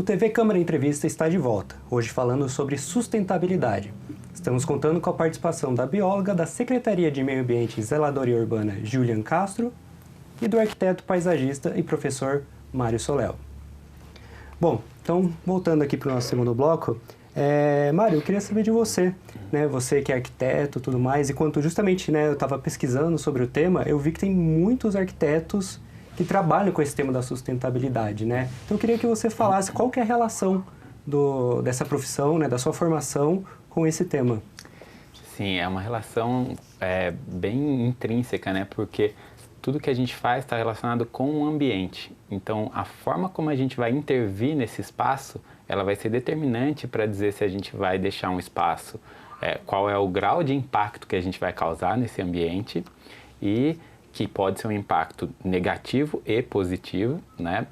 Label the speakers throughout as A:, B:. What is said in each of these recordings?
A: O TV Câmara Entrevista está de volta, hoje falando sobre sustentabilidade. Estamos contando com a participação da bióloga da Secretaria de Meio Ambiente e Zeladoria Urbana, Julian Castro, e do arquiteto paisagista e professor Mário Soléu. Bom, então voltando aqui para o nosso segundo bloco, Mário, eu queria saber de você, né? Você que é arquiteto e tudo mais, enquanto justamente eu estava pesquisando sobre o tema, eu vi que tem muitos arquitetos que trabalham com esse tema da sustentabilidade, né? Então eu queria que você falasse qual que é a relação dessa profissão, né, da sua formação com esse tema.
B: Sim, é uma relação bem intrínseca, né? Porque tudo que a gente faz está relacionado com o ambiente. Então, a forma como a gente vai intervir nesse espaço, ela vai ser determinante para dizer se a gente vai deixar um espaço, qual é o grau de impacto que a gente vai causar nesse ambiente e que pode ser um impacto negativo e positivo, né?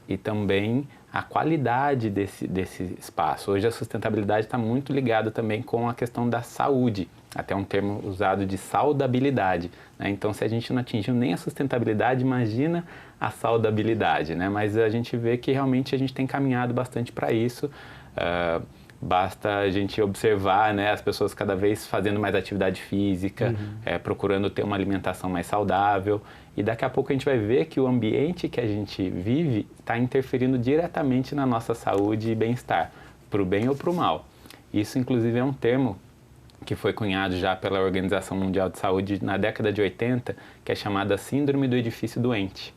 B: E também a qualidade desse espaço. Hoje a sustentabilidade está muito ligada também com a questão da saúde, até um termo usado de saudabilidade, né? Então, se a gente não atingiu nem a sustentabilidade, imagina a saudabilidade, né? Mas a gente vê que realmente a gente tem caminhado bastante para isso. Basta a gente observar, né, as pessoas cada vez fazendo mais atividade física, procurando ter uma alimentação mais saudável, e daqui a pouco a gente vai ver que o ambiente que a gente vive está interferindo diretamente na nossa saúde e bem-estar, para o bem ou para o mal. Isso, inclusive, é um termo que foi cunhado já pela Organização Mundial de Saúde na década de 80, que é chamada Síndrome do Edifício Doente.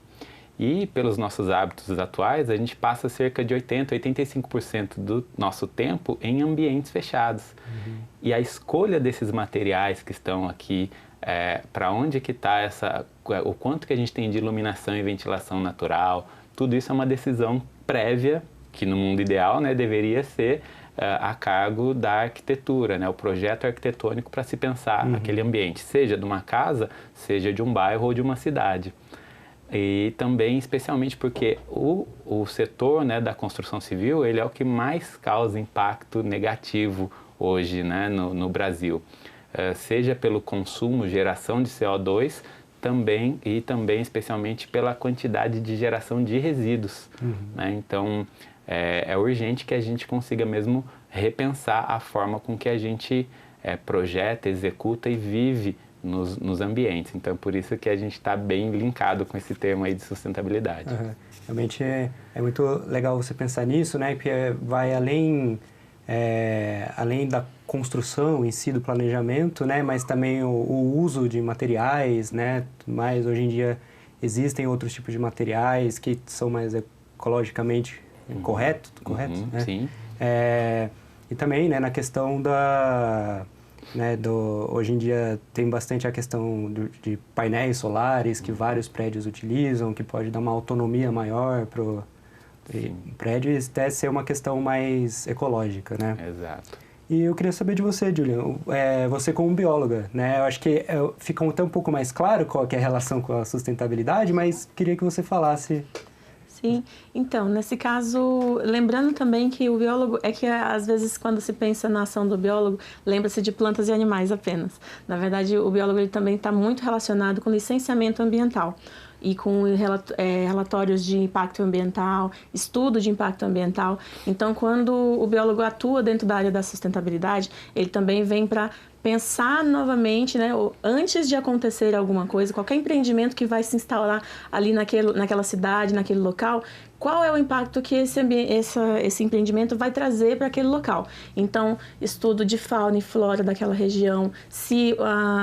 B: E pelos nossos hábitos atuais, a gente passa cerca de 80%, 85% do nosso tempo em ambientes fechados. E a escolha desses materiais que estão aqui, para onde que está o quanto que a gente tem de iluminação e ventilação natural, tudo isso é uma decisão prévia, que no mundo ideal, né, deveria ser a cargo da arquitetura, né, o projeto arquitetônico para se pensar aquele ambiente, seja de uma casa, seja de um bairro ou de uma cidade. E também, especialmente porque o setor, né, da construção civil, ele é o que mais causa impacto negativo hoje, né, no Brasil. Seja pelo consumo, geração de CO2, também especialmente pela quantidade de geração de resíduos, né? Então, é urgente que a gente consiga mesmo repensar a forma com que a gente projeta, executa e vive nos ambientes. Então, por isso que a gente está bem linkado com esse termo aí de sustentabilidade.
A: Realmente é muito legal você pensar nisso, né? Porque vai além da construção em si, do planejamento, né? Mas também o uso de materiais, né? Mas hoje em dia existem outros tipos de materiais que são mais ecologicamente corretos, né?
B: Sim.
A: E também, né, na questão hoje em dia tem bastante a questão de painéis solares que vários prédios utilizam, que pode dar uma autonomia maior para o prédio e até ser uma questão mais ecológica, né?
B: Exato.
A: E eu queria saber de você, Julian, você como bióloga, né? Eu acho que fica até um pouco mais claro qual que é a relação com a sustentabilidade, mas queria que você falasse.
C: Sim, então, nesse caso, lembrando também que o biólogo, às vezes quando se pensa na ação do biólogo, lembra-se de plantas e animais apenas. Na verdade, o biólogo ele também está muito relacionado com licenciamento ambiental e com relatórios de impacto ambiental, estudo de impacto ambiental. Então, quando o biólogo atua dentro da área da sustentabilidade, ele também vem para pensar novamente, né, antes de acontecer alguma coisa, qualquer empreendimento que vai se instalar ali naquela cidade, naquele local, qual é o impacto que esse empreendimento vai trazer para aquele local. Então, estudo de fauna e flora daquela região, se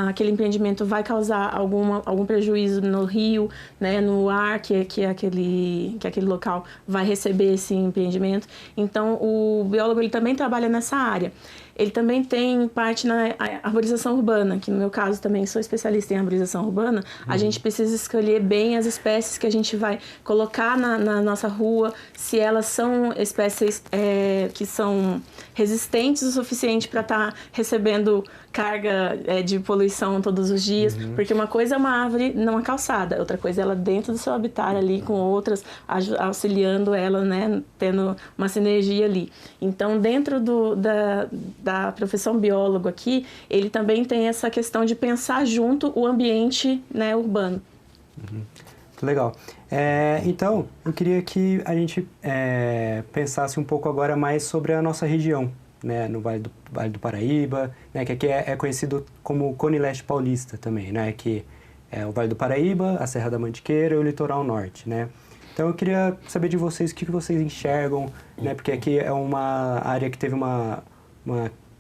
C: aquele empreendimento vai causar algum prejuízo no rio, né, no ar que aquele local vai receber esse empreendimento. Então, o biólogo ele também trabalha nessa área. Ele também tem parte na arborização urbana, que no meu caso também sou especialista em arborização urbana. A gente precisa escolher bem as espécies que a gente vai colocar na nossa rua, se elas são espécies que são resistentes o suficiente para estar recebendo carga de poluição todos os dias, porque uma coisa é uma árvore numa calçada, outra coisa é ela dentro do seu habitat ali com outras, auxiliando ela, né, tendo uma sinergia ali. Então, dentro da profissão biólogo aqui, ele também tem essa questão de pensar junto o ambiente, né, urbano.
A: Legal. Então, eu queria que a gente pensasse um pouco agora mais sobre a nossa região, né, no Vale do Paraíba, né, que aqui é conhecido como Cone Leste Paulista também, né, que é o Vale do Paraíba, a Serra da Mantiqueira e o Litoral Norte, né. Então, eu queria saber de vocês o que vocês enxergam, né, porque aqui é uma área que teve uma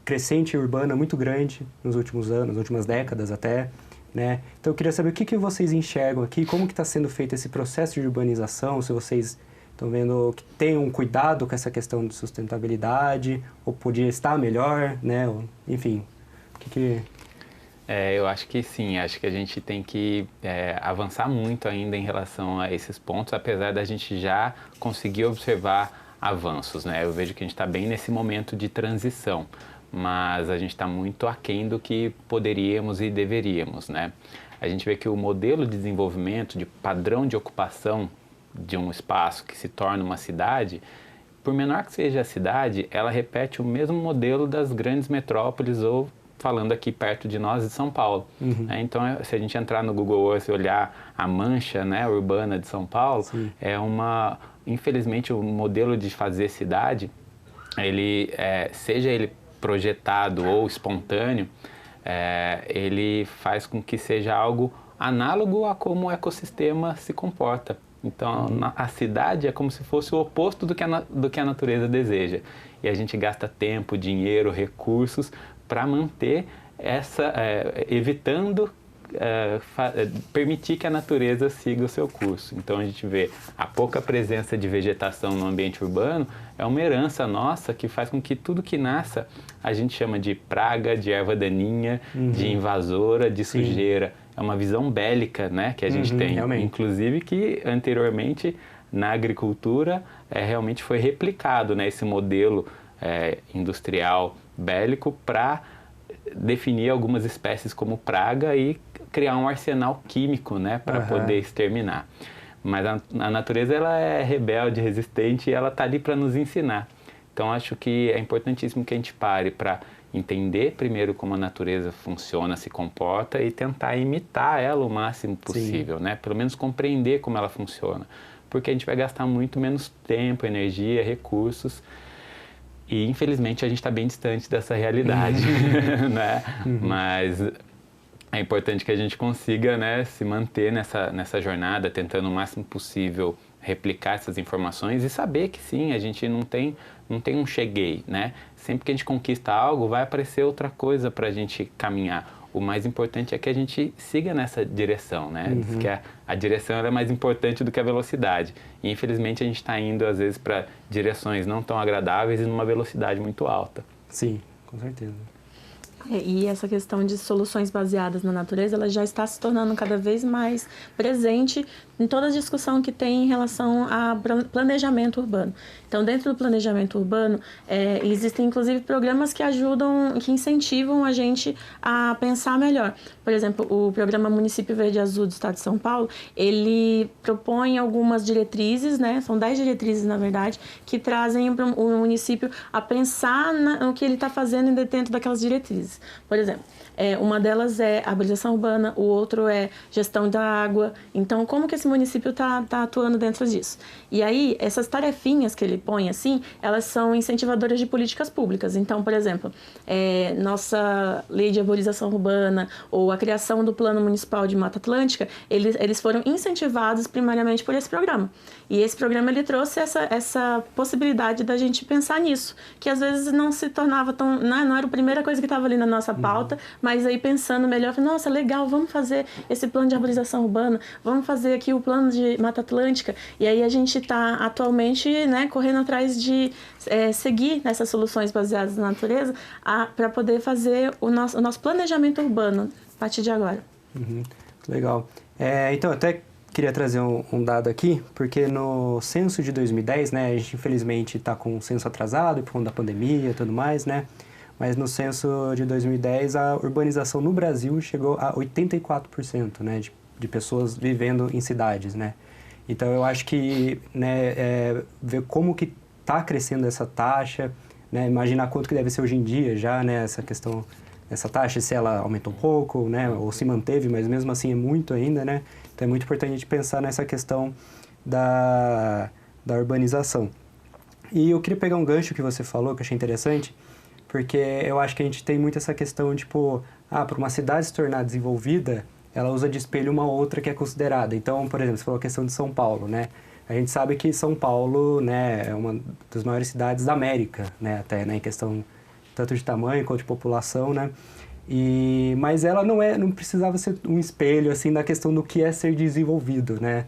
A: crescente urbana muito grande nos últimos anos, nas últimas décadas até, né? Então eu queria saber o que vocês enxergam aqui, como que está sendo feito esse processo de urbanização, se vocês estão vendo que tem um cuidado com essa questão de sustentabilidade, ou podia estar melhor, né? Enfim,
B: eu acho que sim, acho que a gente tem que avançar muito ainda em relação a esses pontos, apesar da gente já conseguir observar avanços, né? Eu vejo que a gente está bem nesse momento de transição, mas a gente está muito aquém do que poderíamos e deveríamos, né? A gente vê que o modelo de desenvolvimento, de padrão de ocupação de um espaço que se torna uma cidade, por menor que seja a cidade, ela repete o mesmo modelo das grandes metrópoles ou, falando aqui perto de nós, de São Paulo. Então, se a gente entrar no Google Earth e olhar a mancha, né, urbana de São Paulo, sim, infelizmente, o modelo de fazer cidade, seja ele projetado ou espontâneo, ele faz com que seja algo análogo a como o ecossistema se comporta. Então, a cidade é como se fosse o oposto do que a natureza deseja. E a gente gasta tempo, dinheiro, recursos para manter evitando permitir que a natureza siga o seu curso. Então a gente vê a pouca presença de vegetação no ambiente urbano é uma herança nossa que faz com que tudo que nasça a gente chama de praga, de erva daninha, de invasora, de sujeira. É uma visão bélica, né, que a gente tem.
A: Realmente.
B: Inclusive que anteriormente na agricultura realmente foi replicado, né, esse modelo industrial bélico para definir algumas espécies como praga e criar um arsenal químico, né, para poder exterminar. Mas a natureza ela é rebelde, resistente e ela está ali para nos ensinar. Então acho que é importantíssimo que a gente pare para entender primeiro como a natureza funciona, se comporta e tentar imitar ela o máximo possível, né? Pelo menos compreender como ela funciona, porque a gente vai gastar muito menos tempo, energia, recursos. E, infelizmente, a gente está bem distante dessa realidade, né? Mas é importante que a gente consiga, né, se manter nessa jornada, tentando o máximo possível replicar essas informações e saber que, sim, a gente não tem um cheguei, né? Sempre que a gente conquista algo, vai aparecer outra coisa para a gente caminhar. O mais importante é que a gente siga nessa direção, né? Diz que a direção ela é mais importante do que a velocidade. E, infelizmente, a gente está indo, às vezes, para direções não tão agradáveis e numa velocidade muito alta.
A: Sim, com certeza.
C: E essa questão de soluções baseadas na natureza, ela já está se tornando cada vez mais presente em toda a discussão que tem em relação a planejamento urbano. Então, dentro do planejamento urbano, existem inclusive programas que ajudam, que incentivam a gente a pensar melhor. Por exemplo, o programa Município Verde Azul do Estado de São Paulo, ele propõe algumas diretrizes, né? São 10 diretrizes, na verdade, que trazem o município a pensar no que ele está fazendo dentro daquelas diretrizes. Por exemplo, uma delas é a arborização urbana, o outro é gestão da água. Então, como que esse município está atuando dentro disso? E aí, essas tarefinhas que ele põe, assim, elas são incentivadoras de políticas públicas. Então, por exemplo, nossa lei de arborização urbana ou a criação do Plano Municipal de Mata Atlântica, eles foram incentivados primariamente por esse programa. E esse programa, ele trouxe essa possibilidade da gente pensar nisso, que às vezes não se tornava tão... Não era a primeira coisa que estava ali na nossa pauta, mas aí pensando melhor, nossa, legal, vamos fazer esse plano de arborização urbana, vamos fazer aqui o plano de Mata Atlântica. E aí a gente está atualmente, né, correndo atrás de seguir nessas soluções baseadas na natureza para poder fazer o nosso planejamento urbano a partir de agora.
A: Legal. Então, até queria trazer um dado aqui, porque no censo de 2010, né, a gente infelizmente está com o censo atrasado por conta da pandemia e tudo mais, né? Mas no censo de 2010, a urbanização no Brasil chegou a 84%, né, de pessoas vivendo em cidades, né? Então, eu acho que, né, ver como que está crescendo essa taxa, né, imaginar quanto que deve ser hoje em dia já, né, essa questão nessa taxa, se ela aumentou um pouco, né, ou se manteve, mas mesmo assim é muito ainda, né? Então é muito importante a gente pensar nessa questão da urbanização. E eu queria pegar um gancho que você falou, que eu achei interessante, porque eu acho que a gente tem muito essa questão, tipo, para uma cidade se tornar desenvolvida, ela usa de espelho uma outra que é considerada. Então, por exemplo, você falou a questão de São Paulo, né? A gente sabe que São Paulo, né, é uma das maiores cidades da América, né, até, né, em questão tanto de tamanho quanto de população, né? Mas ela não precisava ser um espelho, assim, na questão do que é ser desenvolvido, né?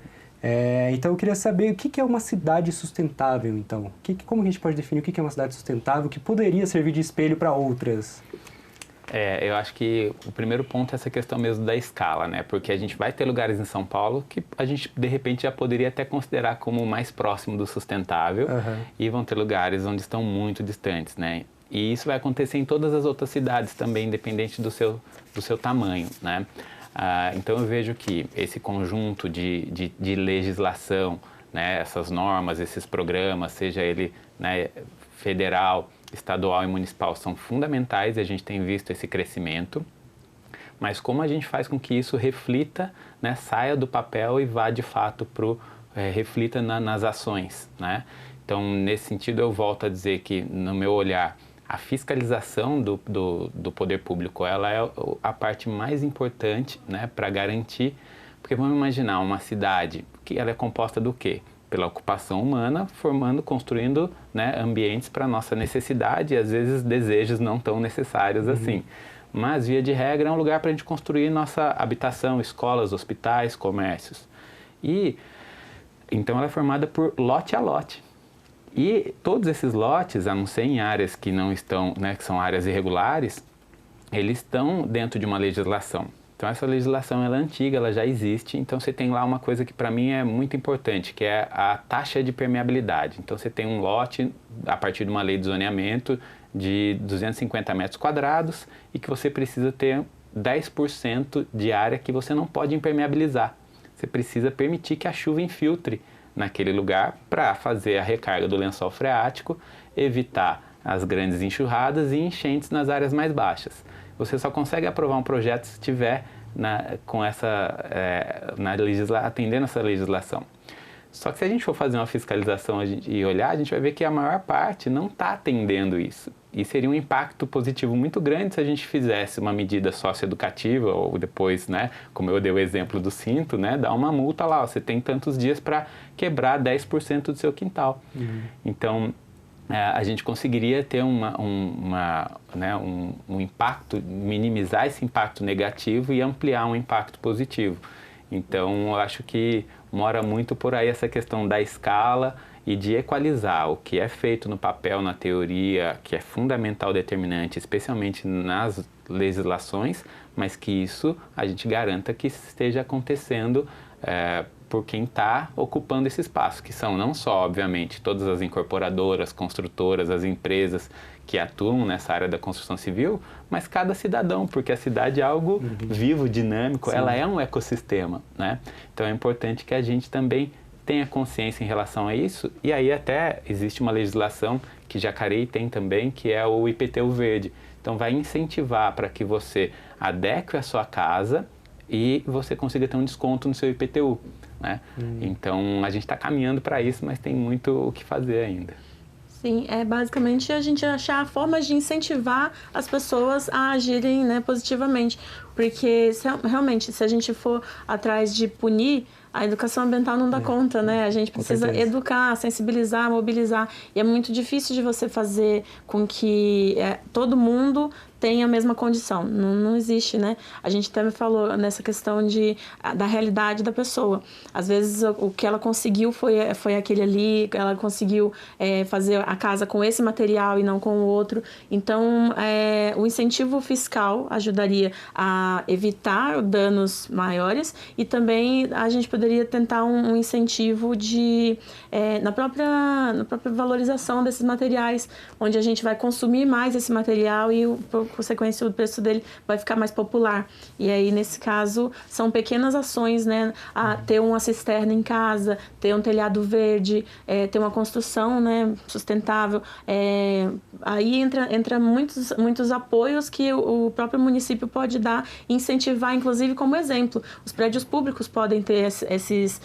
A: Então eu queria saber o que é uma cidade sustentável, então. Como a gente pode definir o que é uma cidade sustentável que poderia servir de espelho para outras?
B: Eu acho que o primeiro ponto é essa questão mesmo da escala, né? Porque a gente vai ter lugares em São Paulo que a gente, de repente, já poderia até considerar como mais próximo do sustentável, e vão ter lugares onde estão muito distantes, né? E isso vai acontecer em todas as outras cidades também, independente do seu tamanho, né? Então eu vejo que esse conjunto de legislação, né, essas normas, esses programas, seja ele, né, federal, estadual e municipal, são fundamentais e a gente tem visto esse crescimento. Mas como a gente faz com que isso reflita, né, saia do papel e vá de fato reflita nas ações, né? Então, nesse sentido, eu volto a dizer que, no meu olhar, a fiscalização do poder público, ela é a parte mais importante, né, para garantir, porque vamos imaginar uma cidade que ela é composta do quê? Pela ocupação humana, construindo, né, ambientes para nossa necessidade e às vezes desejos não tão necessários assim. Mas, via de regra, é um lugar para a gente construir nossa habitação, escolas, hospitais, comércios. E então ela é formada por lote a lote. E todos esses lotes, a não ser em áreas que não estão, né, que são áreas irregulares, eles estão dentro de uma legislação. Então essa legislação ela é antiga, ela já existe, então você tem lá uma coisa que para mim é muito importante, que é a taxa de permeabilidade. Então você tem um lote, a partir de uma lei de zoneamento, de 250 metros quadrados e que você precisa ter 10% de área que você não pode impermeabilizar. Você precisa permitir que a chuva infiltre naquele lugar para fazer a recarga do lençol freático, evitar as grandes enxurradas e enchentes nas áreas mais baixas. Você só consegue aprovar um projeto se estiver atendendo essa legislação. Só que se a gente for fazer uma fiscalização e olhar, a gente vai ver que a maior parte não está atendendo isso. E seria um impacto positivo muito grande se a gente fizesse uma medida socioeducativa ou depois, né, como eu dei o exemplo do cinto, né, dar uma multa lá, você tem tantos dias para quebrar 10% do seu quintal. Então, a gente conseguiria ter um impacto, minimizar esse impacto negativo e ampliar um impacto positivo. Então, eu acho que mora muito por aí essa questão da escala e de equalizar o que é feito no papel, na teoria, que é fundamental, determinante, especialmente nas legislações, mas que isso a gente garanta que esteja acontecendo por quem está ocupando esse espaço, que são não só, obviamente, todas as incorporadoras, construtoras, as empresas que atuam nessa área da construção civil, mas cada cidadão, porque a cidade é algo vivo, dinâmico, ela é um ecossistema, né? Então é importante que a gente também tenha consciência em relação a isso, e aí até existe uma legislação que Jacareí tem também, que é o IPTU verde. Então vai incentivar para que você adeque a sua casa e você consiga ter um desconto no seu IPTU, né? Então a gente está caminhando para isso, mas tem muito o que fazer ainda.
C: Sim, basicamente a gente achar formas de incentivar as pessoas a agirem, né, positivamente. Porque realmente, se a gente for atrás de punir, a educação ambiental não dá conta, né? A gente precisa educar, sensibilizar, mobilizar. E é muito difícil de você fazer com que todo mundo tenha a mesma condição. Não existe, né? A gente também falou nessa questão da realidade da pessoa. Às vezes, o que ela conseguiu foi aquele ali, ela conseguiu fazer a casa com esse material e não com o outro. Então, o incentivo fiscal ajudaria a evitar danos maiores e também a gente poderia tentar um incentivo na própria valorização desses materiais, onde a gente vai consumir mais esse material e, por consequência, o preço dele vai ficar mais popular. E aí, nesse caso, são pequenas ações, né? Ter uma cisterna em casa, ter um telhado verde, ter uma construção, né, sustentável. Aí entra muitos apoios que o próprio município pode dar e incentivar, inclusive, como exemplo. Os prédios públicos podem ter essas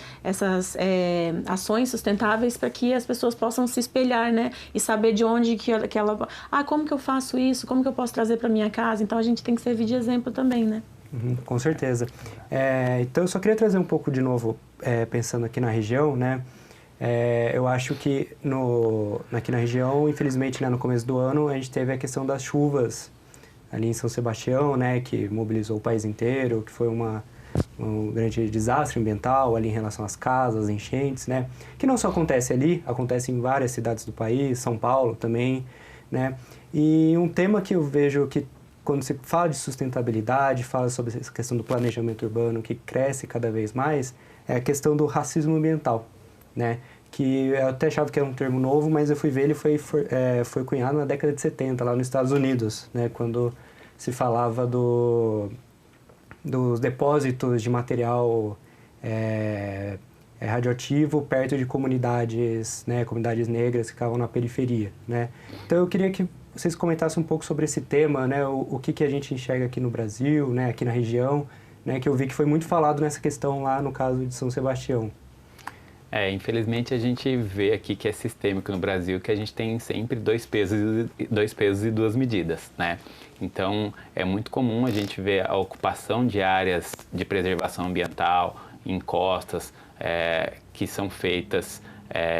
C: ações sustentáveis para que as pessoas possam se espelhar, né? E saber de onde que ela... como que eu faço isso? Como que eu posso trazer para minha casa? Então, a gente tem que servir de exemplo também, né?
A: Com certeza. Então, eu só queria trazer um pouco de novo, pensando aqui na região, né? Eu acho que aqui na região, infelizmente, né, no começo do ano, a gente teve a questão das chuvas ali em São Sebastião, né, que mobilizou o país inteiro, que foi um grande desastre ambiental ali em relação às casas, enchentes, né, que não só acontece ali, acontece em várias cidades do país, São Paulo também, né, e um tema que eu vejo que quando se fala de sustentabilidade, fala sobre essa questão do planejamento urbano que cresce cada vez mais, é a questão do racismo ambiental, né, que eu até achava que era um termo novo, mas eu fui ver, ele foi cunhado na década de 70, lá nos Estados Unidos, né, quando se falava dos depósitos de material radioativo perto de comunidades, né, comunidades negras que ficavam na periferia, né. Então eu queria que vocês comentassem um pouco sobre esse tema, né, o que a gente enxerga aqui no Brasil, né, aqui na região, né, que eu vi que foi muito falado nessa questão lá no caso de São Sebastião.
B: Infelizmente a gente vê aqui que é sistêmico no Brasil, que a gente tem sempre dois pesos e duas medidas, né? Então é muito comum a gente ver a ocupação de áreas de preservação ambiental, em costas, que são feitas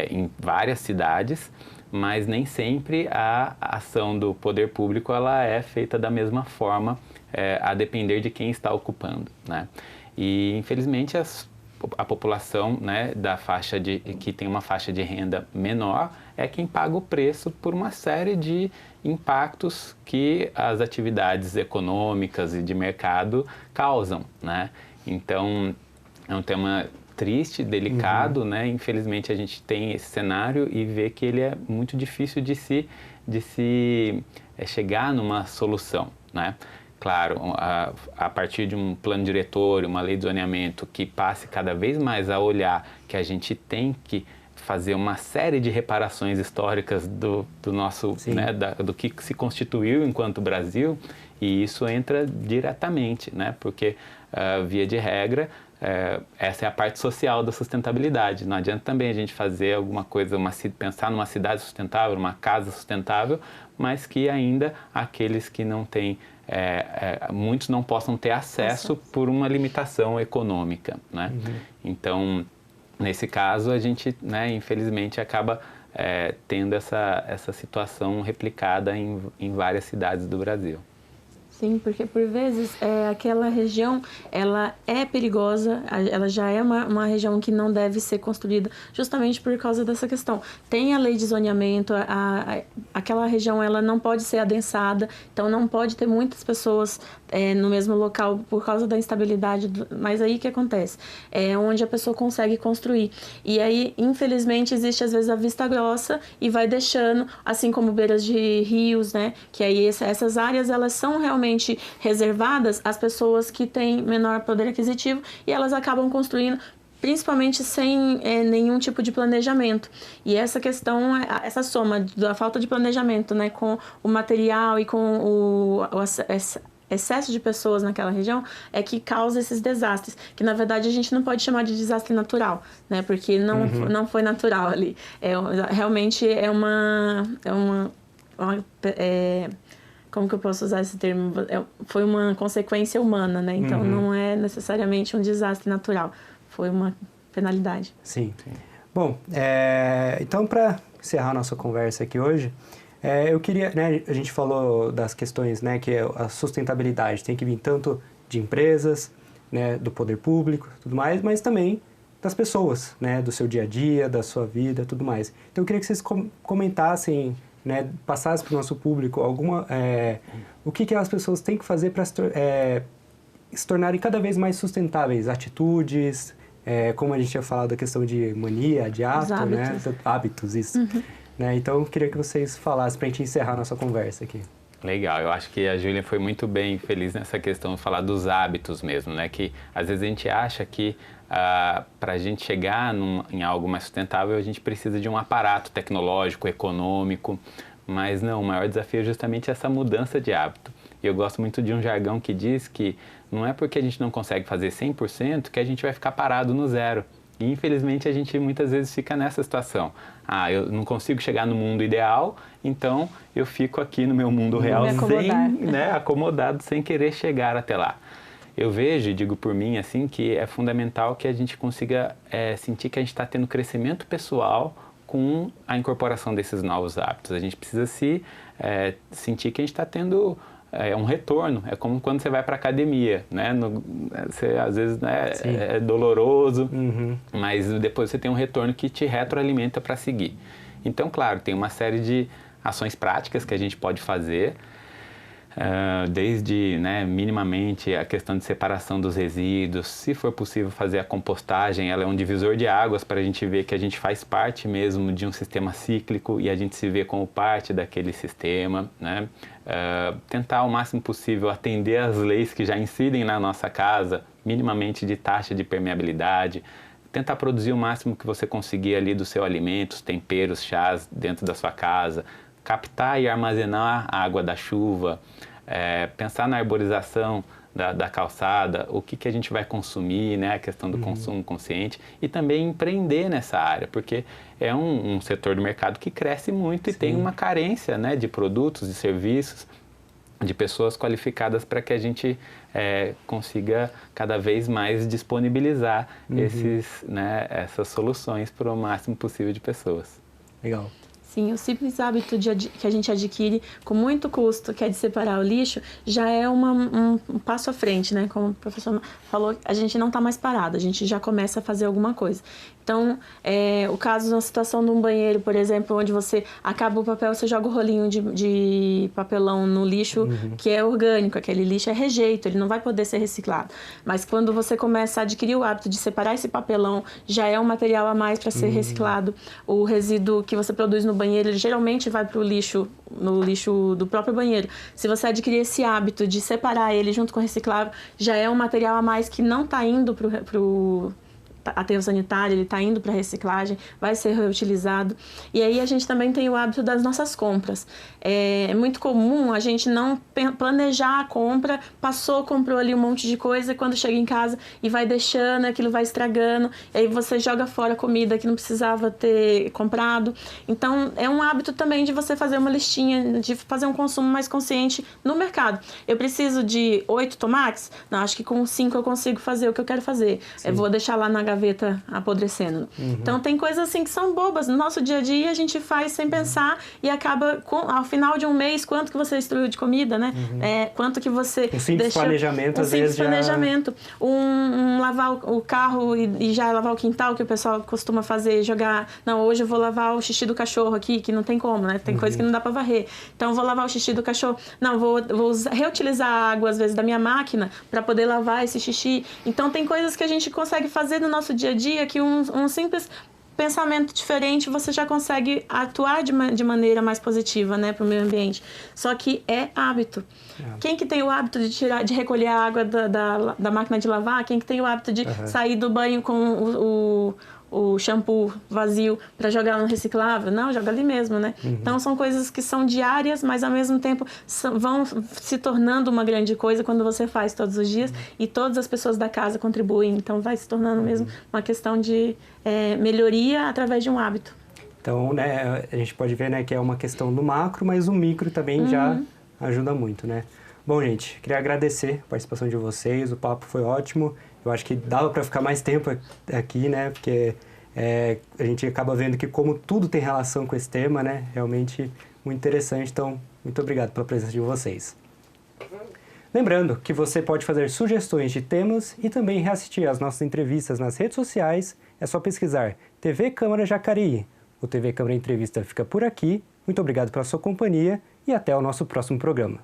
B: em várias cidades, mas nem sempre a ação do poder público ela é feita da mesma forma, a depender de quem está ocupando, né? E infelizmente a população, né, que tem uma faixa de renda menor é quem paga o preço por uma série de impactos que as atividades econômicas e de mercado causam, né? Então, é um tema triste, delicado, né? Infelizmente a gente tem esse cenário e vê que ele é muito difícil de se chegar numa solução, né? Claro, a partir de um plano diretor, uma lei de zoneamento que passe cada vez mais a olhar que a gente tem que fazer uma série de reparações históricas do nosso, né, do que se constituiu enquanto Brasil, e isso entra diretamente, né, porque via de regra, essa é a parte social da sustentabilidade. Não adianta também a gente fazer alguma coisa, pensar numa cidade sustentável, uma casa sustentável, mas que ainda aqueles que não têm, muitos não possam ter acesso por uma limitação econômica, né? Então, nesse caso, a gente, né, infelizmente, acaba tendo essa situação replicada em várias cidades do Brasil.
C: Sim, porque por vezes aquela região ela é perigosa, ela já é uma região que não deve ser construída justamente por causa dessa questão. Tem a lei de zoneamento, aquela região ela não pode ser adensada, então não pode ter muitas pessoas no mesmo local por causa da instabilidade, mas aí o que acontece? É onde a pessoa consegue construir. E aí, infelizmente, existe às vezes a vista grossa e vai deixando, assim como beiras de rios, né? Que aí essas áreas elas são realmente reservadas às pessoas que têm menor poder aquisitivo e elas acabam construindo principalmente sem nenhum tipo de planejamento. E essa questão, essa soma da falta de planejamento, né, com o material e com o excesso de pessoas naquela região é que causa esses desastres, que na verdade a gente não pode chamar de desastre natural, né, porque não foi natural ali. Realmente como que eu posso usar esse termo? Foi uma consequência humana, né? Então, não é necessariamente um desastre natural. Foi uma penalidade.
A: Sim. Bom, então, para encerrar a nossa conversa aqui hoje, eu queria, né, a gente falou das questões, né, que a sustentabilidade tem que vir tanto de empresas, né, do poder público, tudo mais, mas também das pessoas, né, do seu dia a dia, da sua vida, tudo mais. Então, eu queria que vocês comentassem, né, passasse para o nosso público o que as pessoas têm que fazer para se tornarem cada vez mais sustentáveis, atitudes, como a gente tinha falado da questão de mania, de ato,
C: hábitos.
A: né? Hábitos, isso. Né? Então, eu queria que vocês falassem para a gente encerrar a nossa conversa aqui.
B: Legal, eu acho que a Júlia foi muito bem feliz nessa questão de falar dos hábitos mesmo, né? Que às vezes a gente acha que para a gente chegar em algo mais sustentável, a gente precisa de um aparato tecnológico, econômico, mas não, o maior desafio é justamente essa mudança de hábito. E eu gosto muito de um jargão que diz que não é porque a gente não consegue fazer 100% que a gente vai ficar parado no zero. E infelizmente a gente muitas vezes fica nessa situação. Eu não consigo chegar no mundo ideal, então eu fico aqui no meu mundo real acomodado, sem querer chegar até lá. Eu vejo, e digo por mim, assim, que é fundamental que a gente consiga sentir que a gente está tendo crescimento pessoal com a incorporação desses novos hábitos. A gente precisa sentir que a gente está tendo um retorno. É como quando você vai para a academia, né? Às vezes é doloroso, mas depois você tem um retorno que te retroalimenta para seguir. Então, claro, tem uma série de ações práticas que a gente pode fazer, desde minimamente a questão de separação dos resíduos, se for possível fazer a compostagem, ela é um divisor de águas para a gente ver que a gente faz parte mesmo de um sistema cíclico e a gente se vê como parte daquele sistema, né? Tentar ao máximo possível atender às leis que já incidem na nossa casa, minimamente de taxa de permeabilidade, tentar produzir o máximo que você conseguir ali do seu alimento, os temperos, chás dentro da sua casa, captar e armazenar a água da chuva, pensar na arborização da calçada, o que a gente vai consumir, né? A questão do consumo consciente e também empreender nessa área, porque é um setor do mercado que cresce muito e tem uma carência, né, de produtos, de serviços, de pessoas qualificadas para que a gente consiga cada vez mais disponibilizar essas soluções para o máximo possível de pessoas.
A: Legal.
C: Sim, o simples hábito que a gente adquire com muito custo, que é de separar o lixo, já é um passo à frente, né? Como o professor falou, a gente não está mais parado, a gente já começa a fazer alguma coisa. Então, o caso de uma situação de um banheiro, por exemplo, onde você acaba o papel, você joga o rolinho de papelão no lixo que é orgânico, aquele lixo é rejeito, ele não vai poder ser reciclado. Mas quando você começa a adquirir o hábito de separar esse papelão, já é um material a mais para ser reciclado. O resíduo que você produz no banheiro, ele geralmente vai para o lixo, no lixo do próprio banheiro. Se você adquirir esse hábito de separar ele junto com o reciclável, já é um material a mais que não está indo para o aterro sanitário, ele está indo para reciclagem, vai ser reutilizado. E aí a gente também tem o hábito das nossas compras. É muito comum a gente não planejar a compra, comprou ali um monte de coisa, quando chega em casa e vai deixando, aquilo vai estragando, e aí você joga fora a comida que não precisava ter comprado. Então, é um hábito também de você fazer uma listinha, de fazer um consumo mais consciente no mercado. Eu preciso de 8 tomates? Não, acho que com 5 eu consigo fazer o que eu quero fazer. Eu vou deixar lá na gaveta apodrecendo. Então, tem coisas assim que são bobas. No nosso dia a dia, a gente faz sem pensar e acaba, ao final de um mês, quanto que você destruiu de comida, né? Quanto que você
A: um simples planejamento, às vezes,
C: lavar o carro e já lavar o quintal, que o pessoal costuma fazer, jogar... Não, hoje eu vou lavar o xixi do cachorro aqui, que não tem como, né? Tem coisa que não dá para varrer. Então, eu vou lavar o xixi do cachorro. Não, vou reutilizar a água, às vezes, da minha máquina para poder lavar esse xixi. Então, tem coisas que a gente consegue fazer no nosso dia a dia que um simples pensamento diferente você já consegue atuar de maneira mais positiva, né, para o meio ambiente. Só que é hábito. Quem que tem o hábito de recolher a água da máquina de lavar? Quem que tem o hábito de sair do banho com o shampoo vazio para jogar no reciclável? Não, joga ali mesmo, né? Então, são coisas que são diárias, mas ao mesmo tempo vão se tornando uma grande coisa quando você faz todos os dias e todas as pessoas da casa contribuem. Então, vai se tornando mesmo uma questão de melhoria através de um hábito.
A: Então, né, a gente pode ver, né, que é uma questão do macro, mas o micro também já ajuda muito, né? Bom, gente, queria agradecer a participação de vocês, o papo foi ótimo. Eu acho que dava para ficar mais tempo aqui, né? Porque a gente acaba vendo que como tudo tem relação com esse tema, né? Realmente muito interessante. Então, muito obrigado pela presença de vocês. Lembrando que você pode fazer sugestões de temas e também reassistir às nossas entrevistas nas redes sociais. É só pesquisar TV Câmara Jacareí. O TV Câmara Entrevista fica por aqui. Muito obrigado pela sua companhia e até o nosso próximo programa.